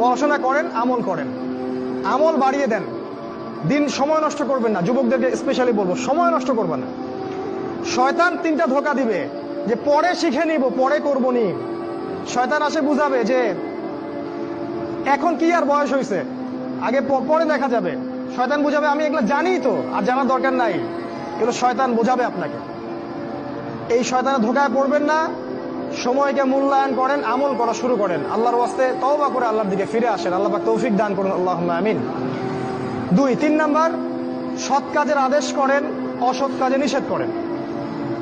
পড়াশোনা করেন, আমল করেন, আমল বাড়িয়ে দেন। দিন সময় নষ্ট করবেন না। যুবকদেরকে স্পেশালি বলবো, সময় নষ্ট করবেন না। শয়তান তিনটা ধোকা দিবে যে পরে শিখে নিব, পরে করবো নি। শয়তান আসে বুঝাবে যে এখন কি আর বয়স হয়েছে, আগে পরে দেখা যাবে। শয়তান বুঝাবে আমি এগুলো জানি তো, আর জানার দরকার নাই। এগুলো শয়তান বোঝাবে আপনাকে। এই শয়তানের ধোকায় পড়বেন না। সময়কে মূল্যায়ন করেন, আমল করা শুরু করেন। আল্লাহর ওয়াস্তে তওবা করে আল্লাহর দিকে ফিরে আসেন। আল্লাহ পাক তৌফিক দান করুন, আল্লাহুম্মা আমিন। 3 নাম্বার, সৎ কাজের আদেশ করেন, অসৎ কাজে নিষেধ করেন।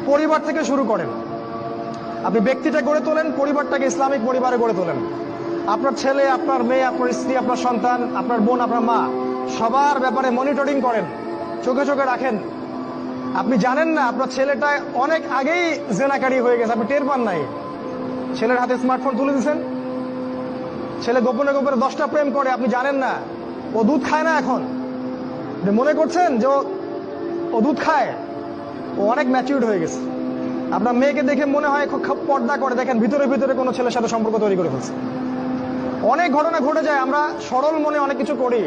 পরিবার থেকে শুরু করেন। আপনি ব্যক্তিটা গড়ে তোলেন, পরিবারটাকে ইসলামিক পরিবারে গড়ে তোলেন। আপনার ছেলে, আপনার মেয়ে, আপনার স্ত্রী, আপনার সন্তান, আপনার বোন, আপনার মা, সবার ব্যাপারে মনিটরিং করেন, চোখে চোখে রাখেন। আপনি জানেন না আপনার ছেলেটা অনেক আগেই জেনাকারী হয়ে গেছে, আপনি টের পান নাই। ছেলের হাতে স্মার্টফোন তুলে দিয়েছেন, ছেলে গোপনে গোপনে 10টা প্রেম করে, আপনি জানেন না। ও দুধ খায় না এখন, মনে করছেন যে ও দুধ খায়। ও অনেক ম্যাচিউরড হয়ে গেছে। আপনার মেয়েকে দেখে মনে হয় খুব পর্দা করে, দেখেন ভিতরে ভিতরে কোনো ছেলের সাথে সম্পর্ক তৈরি করে ফেলছে। অনেক ঘটনা ঘটে যায়, আমরা সরল মনে অনেক কিছু করি।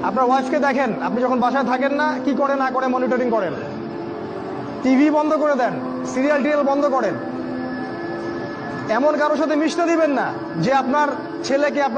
আপনার ওয়াইফকে দেখেন, আপনি যখন বাসায় থাকেন না, কি করে না করে মনিটরিং করেন। টিভি বন্ধ করে দেন, সিরিয়াল টিরিয়াল বন্ধ করেন। এমন কারোর সাথে মিশতে দিবেন না যে আপনার ছেলেকে